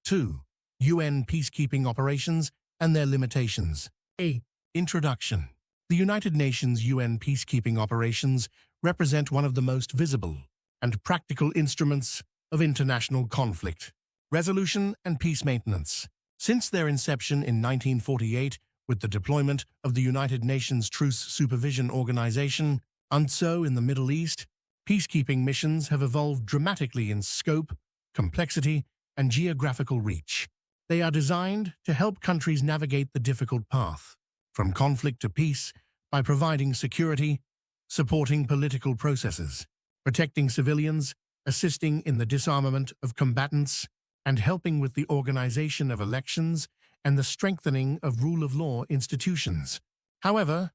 2. UN peacekeeping operations and their limitations. A. Introduction. The United Nations UN peacekeeping operations represent one of the most visible and practical instruments of international conflict, resolution, and peace maintenance. Since their inception in 1948 with the deployment of the United Nations Truce Supervision Organization, UNTSO in the Middle East, peacekeeping missions have evolved dramatically in scope, complexity, and geographical reach. They are designed to help countries navigate the difficult path from conflict to peace by providing security, supporting political processes, protecting civilians, assisting in the disarmament of combatants, and helping with the organization of elections and the strengthening of rule of law institutions. However,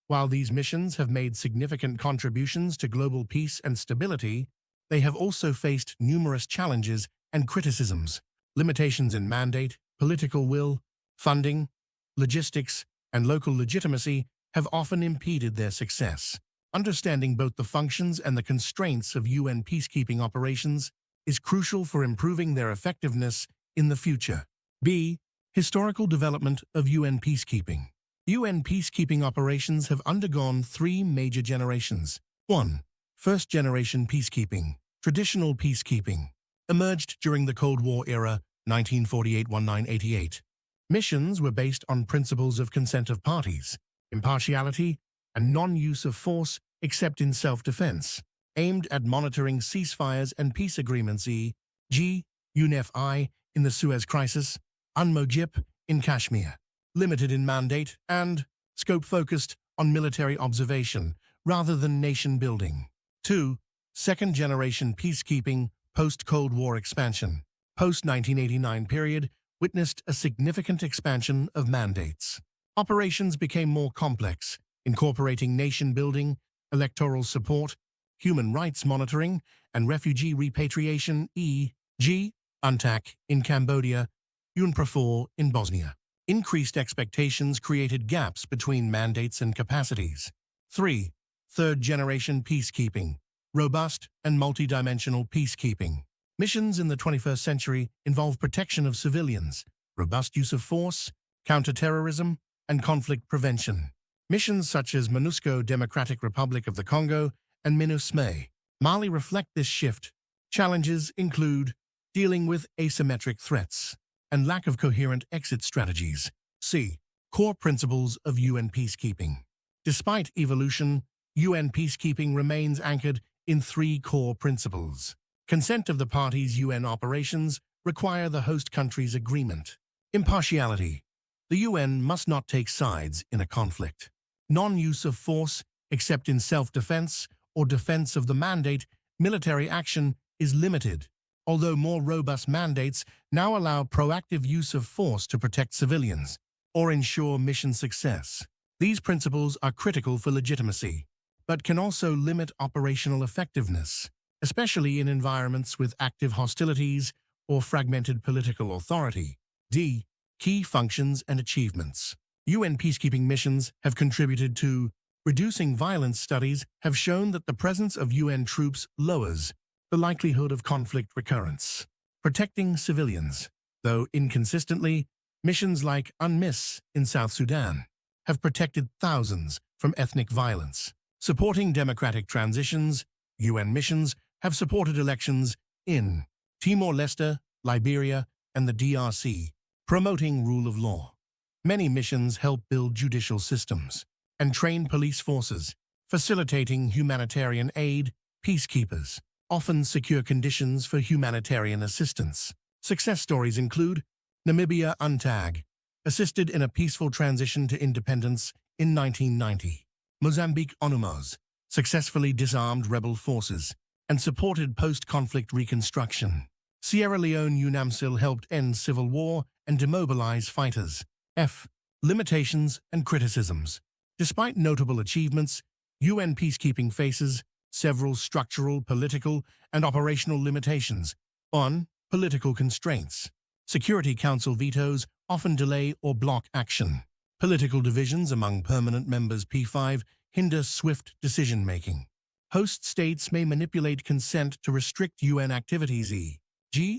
while these missions have made significant contributions to global peace and stability, they have also faced numerous challenges and criticisms. Limitations in mandate, political will, funding, logistics, and local legitimacy have often impeded their success. Understanding both the functions and the constraints of UN peacekeeping operations is crucial for improving their effectiveness in the future. B. Historical development of UN peacekeeping. UN peacekeeping operations have undergone 3 major generations. 1. First-generation peacekeeping, traditional peacekeeping, emerged during the Cold War era, 1948–1988. Missions were based on principles of consent of parties, impartiality, and non-use of force except in self-defense, aimed at monitoring ceasefires and peace agreements e.g. UNFI in the Suez Crisis, UNMOGIP in Kashmir. Limited in mandate and scope focused on military observation rather than nation-building. 2. Second-generation peacekeeping post-Cold War expansion. Post-1989 period witnessed a significant expansion of mandates. Operations became more complex, incorporating nation-building, electoral support, human rights monitoring, and refugee repatriation e.g. UNTAC in Cambodia, UNPROFOR in Bosnia. Increased expectations created gaps between mandates and capacities. 3. Third-generation peacekeeping, robust and multidimensional peacekeeping. Missions in the 21st century involve protection of civilians, robust use of force, counterterrorism, and conflict prevention. Missions such as MONUSCO Democratic Republic of the Congo and MINUSMA, Mali reflect this shift. Challenges include dealing with asymmetric threats and lack of coherent exit strategies. C. Core principles of UN peacekeeping. Despite evolution, UN peacekeeping remains anchored in 3 core principles. Consent of the parties' UN operations require the host country's agreement. Impartiality. The UN must not take sides in a conflict. Non-use of force except in self-defense or defense of the mandate. Military action is limited, although more robust mandates now allow proactive use of force to protect civilians or ensure mission success. These principles are critical for legitimacy, but can also limit operational effectiveness, especially in environments with active hostilities or fragmented political authority. D. Key functions and achievements. UN peacekeeping missions have contributed to reducing violence. Studies have shown that the presence of UN troops lowers the likelihood of conflict recurrence. Protecting civilians. Though inconsistently, missions like UNMISS in South Sudan have protected thousands from ethnic violence. Supporting democratic transitions. UN missions have supported elections in Timor-Leste, Liberia, and the DRC, promoting rule of law. Many missions help build judicial systems and train police forces, facilitating humanitarian aid. Peacekeepers often secure conditions for humanitarian assistance. Success stories include Namibia UNTAG, assisted in a peaceful transition to independence in 1990. Mozambique UNUMOS, successfully disarmed rebel forces and supported post-conflict reconstruction. Sierra Leone UNAMSIL helped end civil war and demobilize fighters. F. Limitations and criticisms. Despite notable achievements, UN peacekeeping faces several structural, political, and operational limitations. 1. Political constraints. Security Council vetoes often delay or block action. Political divisions among permanent members P5 hinder swift decision-making. Host states may manipulate consent to restrict UN activities e.g.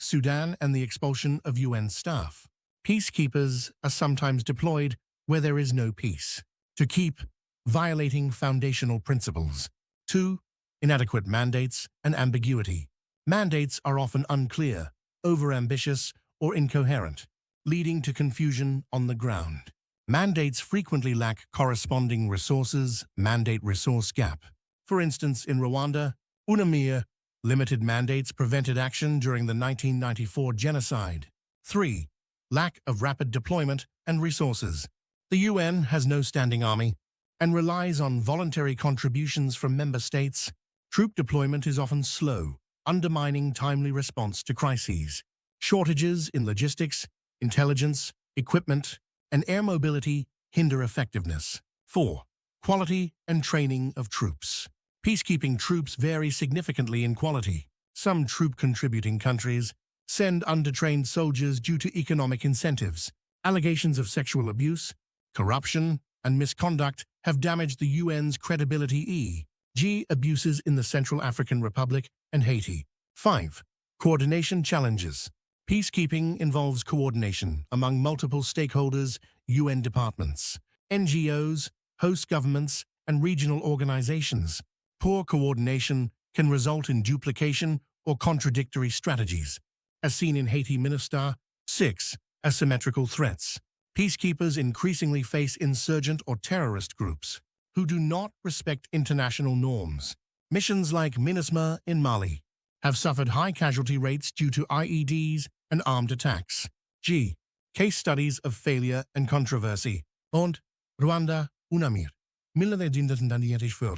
Sudan and the expulsion of UN staff. Peacekeepers are sometimes deployed where there is no peace, to keep violating foundational principles. 2. Inadequate mandates and ambiguity. Mandates are often unclear, overambitious, or incoherent, leading to confusion on the ground. Mandates frequently lack corresponding resources, mandate resource gap. For instance, in Rwanda, UNAMIR limited mandates prevented action during the 1994 genocide. 3. Lack of rapid deployment and resources. The UN has no standing army and relies on voluntary contributions from member states. Troop deployment is often slow, undermining timely response to crises. Shortages in logistics, intelligence, equipment, and air mobility hinder effectiveness. 4. Quality and training of troops. Peacekeeping troops vary significantly in quality. Some troop-contributing countries send undertrained soldiers due to economic incentives. Allegations of sexual abuse, corruption, and misconduct have damaged the UN's credibility. E.g., abuses in the Central African Republic and Haiti. 5. Coordination challenges. Peacekeeping involves coordination among multiple stakeholders, UN departments, NGOs, host governments, and regional organizations. Poor coordination can result in duplication or contradictory strategies, as seen in Haiti. Minister. 6. Asymmetrical threats. Peacekeepers increasingly face insurgent or terrorist groups who do not respect international norms. Missions like MINUSMA in Mali have suffered high casualty rates due to IEDs and armed attacks. G. Case studies of failure and controversy. Und Rwanda, UNAMIR. 1994.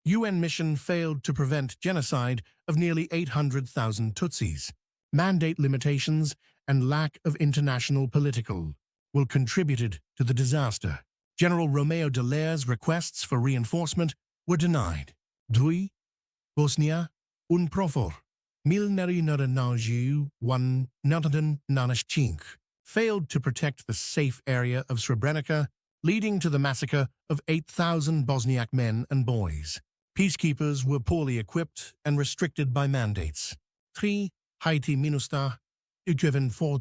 UN mission failed to prevent genocide of nearly 800,000 Tutsis. Mandate limitations and lack of international political will contributed to the disaster. General Romeo Dallaire's requests for reinforcement were denied. 3. Bosnia, un profor. 1995 failed to protect the safe area of Srebrenica, leading to the massacre of 8,000 Bosniak men and boys. Peacekeepers were poorly equipped and restricted by mandates. 3. Haiti. Minusta, driven for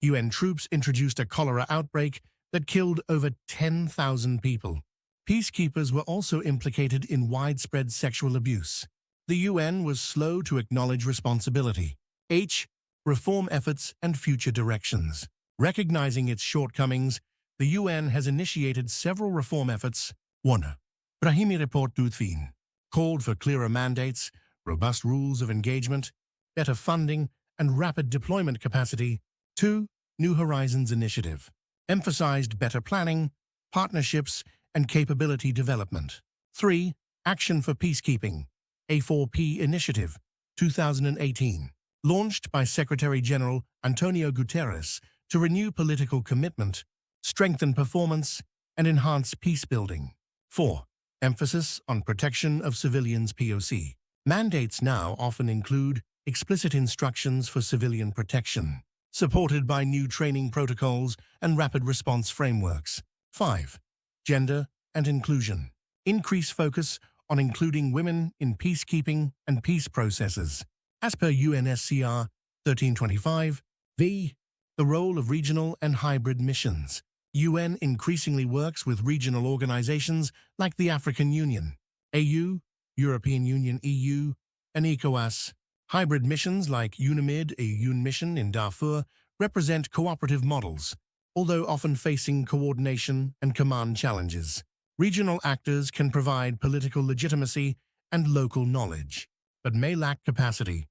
UN troops introduced a cholera outbreak that killed over 10,000 people. Peacekeepers were also implicated in widespread sexual abuse. The UN was slow to acknowledge responsibility. H. Reform efforts and future directions. Recognizing its shortcomings, the UN has initiated several reform efforts. 1. Brahimi Report 2015 called for clearer mandates, robust rules of engagement, better funding, and rapid deployment capacity. 2. New Horizons Initiative emphasized better planning, partnerships, and capability development. 3. Action for Peacekeeping A4P Initiative 2018, launched by Secretary-General Antonio Guterres to renew political commitment, strengthen performance, and enhance peacebuilding. 4. Emphasis on protection of civilians. POC. Mandates now often include explicit instructions for civilian protection, supported by new training protocols and rapid response frameworks. 5. Gender and inclusion. Increase focus on including women in peacekeeping and peace processes. As per UNSCR 1325, v. The role of regional and hybrid missions. UN increasingly works with regional organizations like the African Union, AU, European Union EU, and ECOWAS. Hybrid missions like UNAMID, a UN mission in Darfur, represent cooperative models, although often facing coordination and command challenges. Regional actors can provide political legitimacy and local knowledge, but may lack capacity.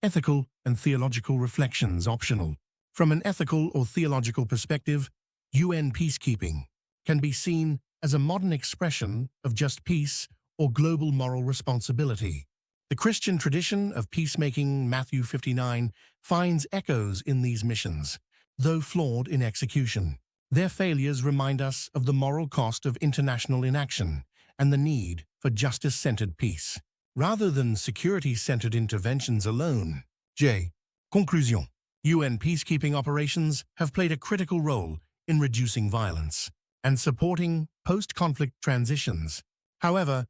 Ethical and theological reflections optional. From an ethical or theological perspective, UN peacekeeping can be seen as a modern expression of just peace or global moral responsibility. The Christian tradition of peacemaking, Matthew 59, finds echoes in these missions, though flawed in execution. Their failures remind us of the moral cost of international inaction and the need for justice-centered peace, rather than security-centered interventions alone. J. Conclusion. UN peacekeeping operations have played a critical role in reducing violence and supporting post-conflict transitions. However,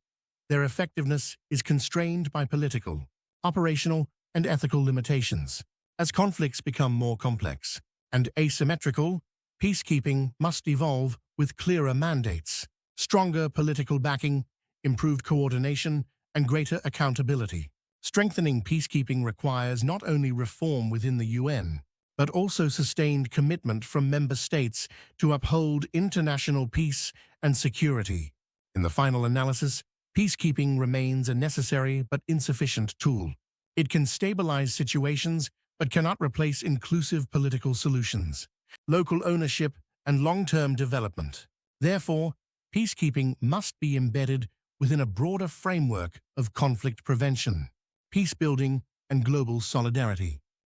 their effectiveness is constrained by political, operational, and ethical limitations. As conflicts become more complex and asymmetrical, peacekeeping must evolve with clearer mandates, stronger political backing, improved coordination, and greater accountability. Strengthening peacekeeping requires not only reform within the UN, but also sustained commitment from member states to uphold international peace and security. In the final analysis, peacekeeping remains a necessary but insufficient tool. It can stabilize situations but cannot replace inclusive political solutions, local ownership, and long-term development. Therefore, peacekeeping must be embedded within a broader framework of conflict prevention, peace building, and global solidarity.